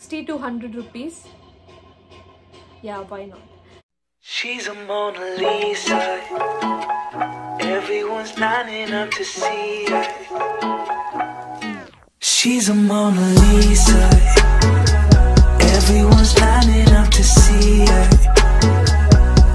60 to 100 rupees. Yeah, why not? She's a Mona Lisa. Everyone's lining up to see her. She's a Mona Lisa. Everyone's lining up to see her.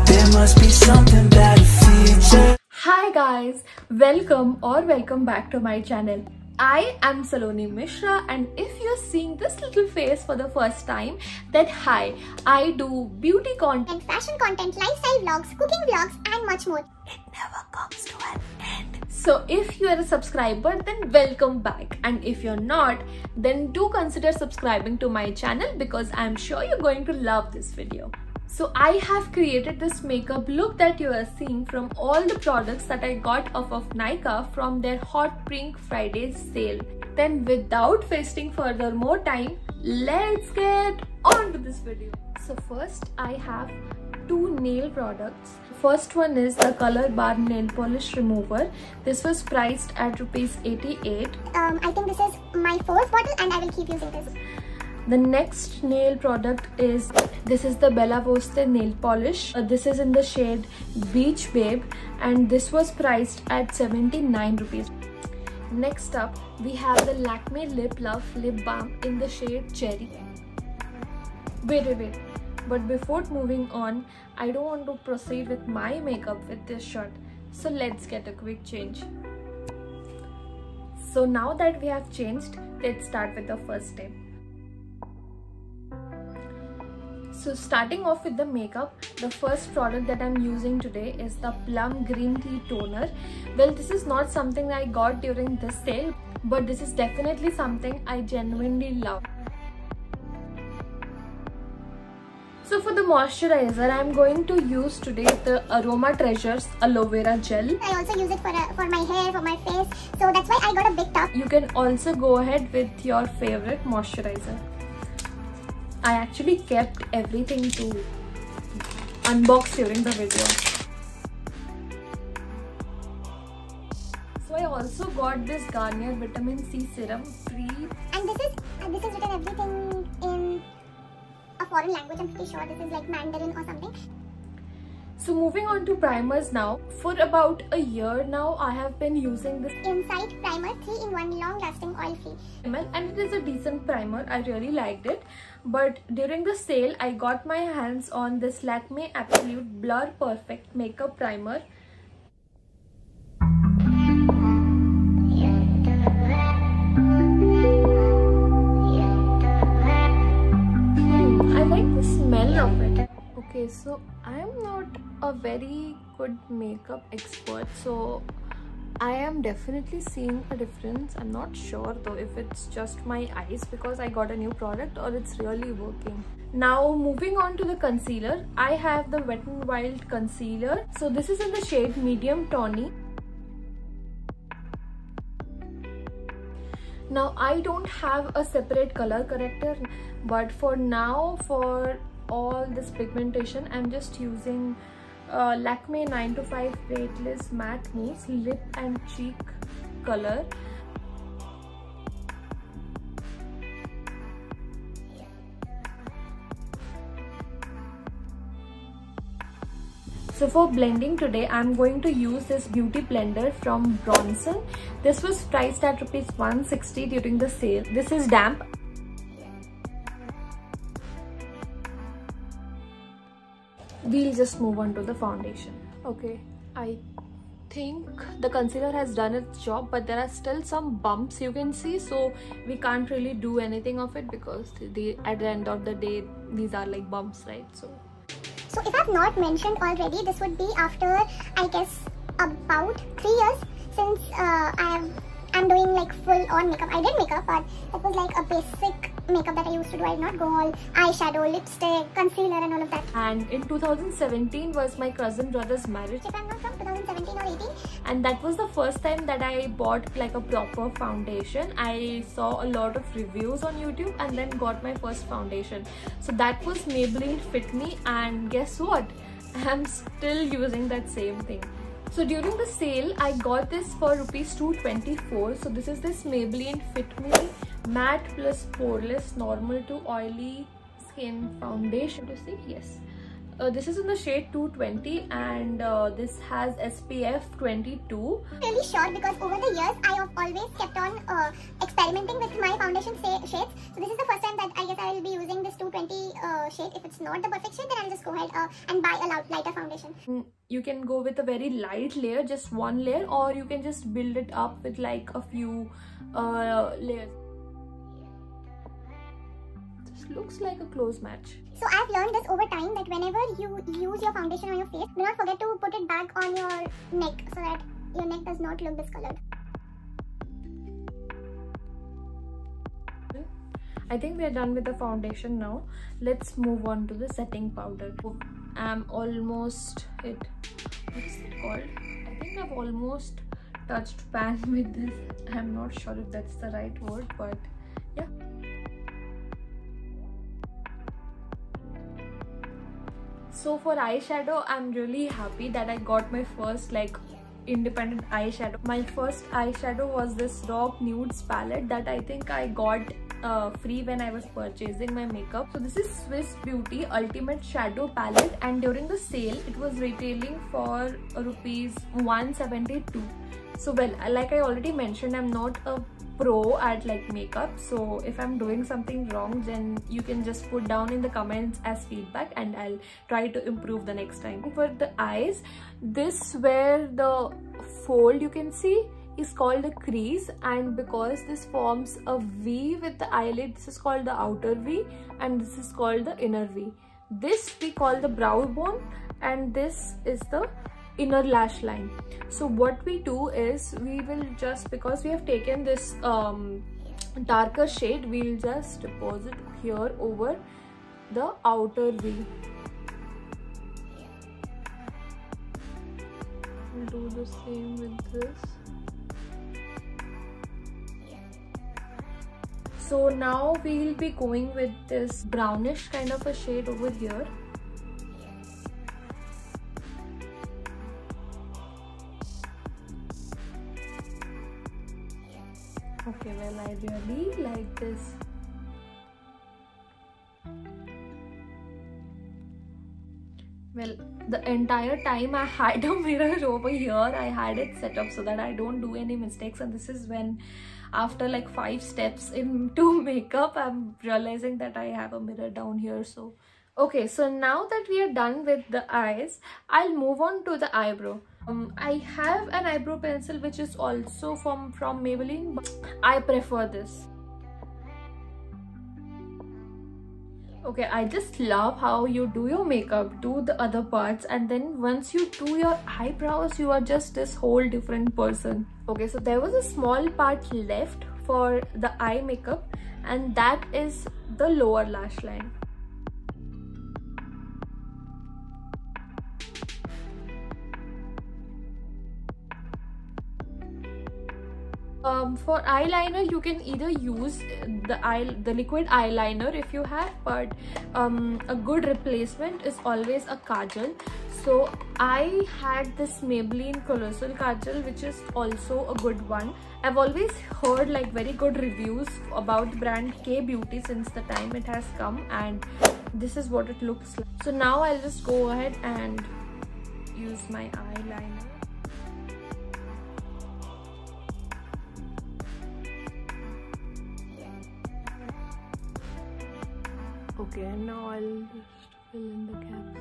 There must be something about a feature. Hi guys, welcome back to my channel. I am Saloni Mishra, and if you're seeing this little face for the first time, then hi, I do beauty content, fashion content, lifestyle vlogs, cooking vlogs and much more. It never comes to an end. So if you are a subscriber, then welcome back, and if you're not, then do consider subscribing to my channel because I'm sure you're going to love this video. So I have created this makeup look that you are seeing from all the products that I got off of Nykaa from their Hot Pink Friday sale. Then without wasting further more time, let's get on to this video. So first I have two nail products. First one is the Color Bar Nail Polish Remover. This was priced at rupees 88. I think this is my fourth bottle and I will keep using this. The next nail product is the Bella Voste nail polish. This is in the shade Beach Babe and this was priced at 79 rupees. Next up, we have the Lakme Lip Love Lip Balm in the shade Cherry. Wait. But before moving on, I don't want to proceed with my makeup with this shot. So let's get a quick change. So now that we have changed, let's start with the first step. So starting off with the makeup, the first product that I'm using today is the Plum Green Tea Toner. Well, this is not something I got during this sale, but this is definitely something I genuinely love. So for the moisturizer, I'm going to use today the Aroma Treasures Aloe Vera Gel. I also use it for my hair, for my face, so that's why I got a big tub. You can also go ahead with your favorite moisturizer. I actually kept everything to unbox during the video. So I also got this Garnier Vitamin C Serum Free. And this is written everything in a foreign language. I'm pretty sure this is like Mandarin or something. So moving on to primers now. For about a year now, I have been using this Insight Primer 3-in-1 long-lasting oil-free. And it is a decent primer. I really liked it. But during the sale, I got my hands on this Lakme Absolute Blur Perfect Makeup Primer. I like the smell of it. Okay, so I am not a very good makeup expert, so I am definitely seeing a difference. I'm not sure though if it's just my eyes because I got a new product or it's really working. Now moving on to the concealer, I have the Wet n Wild concealer. So this is in the shade Medium Tawny. Now I don't have a separate color corrector, but for now, for all this pigmentation, I'm just using Lakme 9 to 5 Weightless Matte Mousse Lip and Cheek color. So for blending today, I'm going to use this beauty blender from Bronson. This was priced at rupees 160 during the sale. This is damp. We'll just move on to the foundation. Okay, I think the concealer has done its job, but there are still some bumps you can see, so we can't really do anything of it because at the end of the day these are like bumps, right? So if I've not mentioned already, this would be after I guess about 3 years since I'm doing like full on makeup. I did makeup, but it was like a basic makeup that I used to do. I did not go all eyeshadow, lipstick, concealer and all of that. And in 2017 was my cousin brother's marriage. If I'm not wrong, 2017 or 18. And that was the first time that I bought like a proper foundation. I saw a lot of reviews on YouTube and then got my first foundation. So that was Maybelline Fit Me, and guess what? I'm still using that same thing. So during the sale, I got this for rupees 224. So this is this Maybelline Fit Me Matte Plus Poreless Normal to Oily Skin Foundation. To see, yes. This is in the shade 220 and this has SPF 22. Really sure because over the years I have always kept on experimenting with my foundation shades. So this is the first time that I guess I will be using this 220 shade. If it's not the perfect shade, then I'll just go ahead and buy a lighter foundation. You can go with a very light layer, just one layer, or you can just build it up with like a few layers. This looks like a close match. So I've learned this over time that whenever you use your foundation on your face, do not forget to put it back on your neck so that your neck does not look discolored. I think we are done with the foundation now. Let's move on to the setting powder. I'm almost hit. What's it called? I think I've almost touched pan with this. I'm not sure if that's the right word, but yeah. So for eyeshadow, I'm really happy that I got my first like independent eyeshadow. My first eyeshadow was this Rock Nudes palette that I think I got free when I was purchasing my makeup. So this is Swiss Beauty Ultimate Shadow Palette, and during the sale it was retailing for rupees 172. So well, like I already mentioned, I'm not a pro at like makeup, so if I'm doing something wrong, then you can just put down in the comments as feedback and I'll try to improve the next time. For the eyes, this where the fold you can see is called the crease, and because this forms a V with the eyelid, this is called the outer V and this is called the inner V. This we call the brow bone and this is the inner lash line. So what we do is we will just, because we have taken this darker shade, we'll just deposit here over the outer V. We'll do the same with this. So now we'll be going with this brownish kind of a shade over here. Okay, well, I really like this. Well, the entire time I had a mirror over here, I had it set up so that I don't do any mistakes, and this is when after like 5 steps into makeup, I'm realizing that I have a mirror down here. So okay, so now that we are done with the eyes, I'll move on to the eyebrow. I have an eyebrow pencil which is also from Maybelline, but I prefer this. Okay, I just love how you do your makeup, do the other parts, and then once you do your eyebrows, you are just this whole different person. Okay, so there was a small part left for the eye makeup, and that is the lower lash line. For eyeliner, you can either use the liquid eyeliner if you have, but a good replacement is always a kajal. So I had this Maybelline Colossal Kajal, which is also a good one. I've always heard like very good reviews about the brand K Beauty since the time it has come, and this is what it looks like. So now I'll just go ahead and use my eyeliner. Okay, and now I'll just fill in the gaps.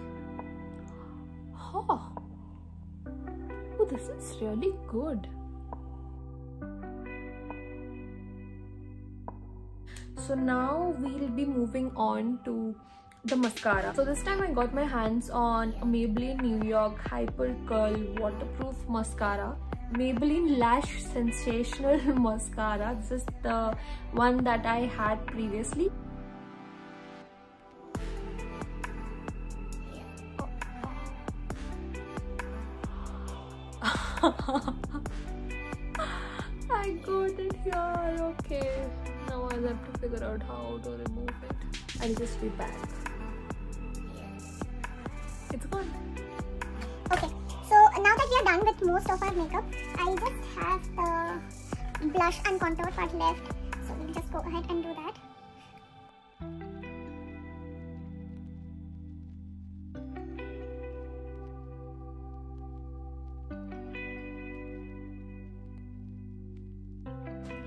Oh, this is really good. So now we'll be moving on to the mascara. So this time I got my hands on a Maybelline New York Hyper Curl Waterproof Mascara. Maybelline Lash Sensational Mascara. This is the one that I had previously. I got it here. Okay, now I'll have to figure out how to remove it. I'll just be back. It's gone. Okay, so now that we are done done with most of our makeup. I just have the blush and contour part left, so we'll just go ahead and do that.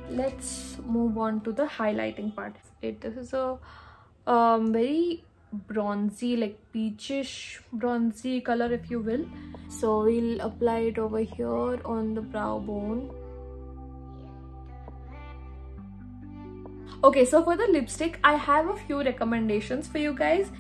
Let's move on to the highlighting part. This is a very bronzy, like peachish bronzy color, if you will. So we'll apply it over here on the brow bone. Okay, so for the lipstick, I have a few recommendations for you guys.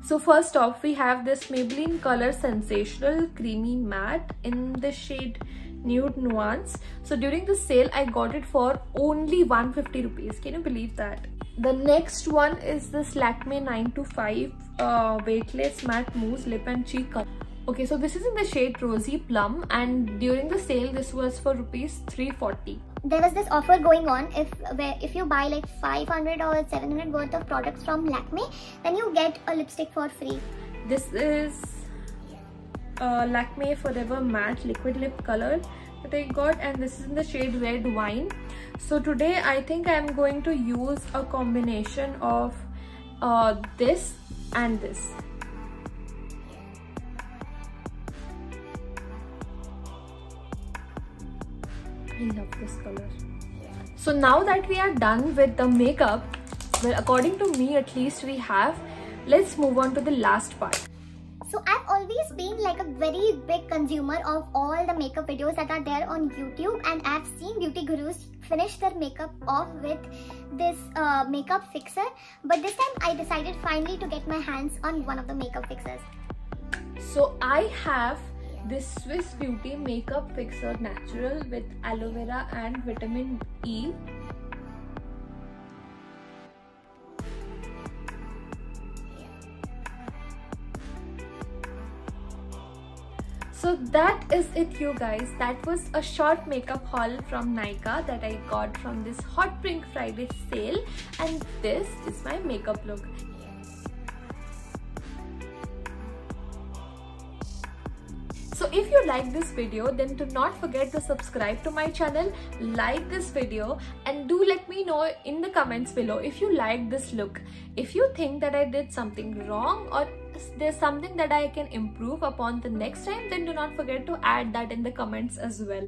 So first off, we have this Maybelline Color Sensational Creamy Matte in the shade Nude Nuance. So during the sale, I got it for only 150 rupees. Can you believe that? The next one is this Lakme 925 Weightless Matte Mousse Lip and Cheek Color. Okay, so this is in the shade Rosy Plum, and during the sale, this was for rupees 340. There was this offer going on. If you buy like 500 or 700 worth of products from Lakme, then you get a lipstick for free. This is Lakme Forever Matte Liquid Lip Color that I got, and this is in the shade Red Wine. So today I think I am going to use a combination of this and this. I love this color. So now that we are done with the makeup, well, according to me at least we have, let's move on to the last part. So I've always been like a very big consumer of all the makeup videos that are there on YouTube, and I've seen beauty gurus finish their makeup off with this makeup fixer. But this time I decided finally to get my hands on one of the makeup fixers. So I have this Swiss Beauty Makeup Fixer Natural with aloe vera and vitamin E. So that is it, you guys. That was a short makeup haul from Nykaa that I got from this Hot Pink Friday sale, and this is my makeup look. So if you like this video, then do not forget to subscribe to my channel, like this video, and do let me know in the comments below if you like this look. If you think that I did something wrong or there's something that I can improve upon the next time, then do not forget to add that in the comments as well.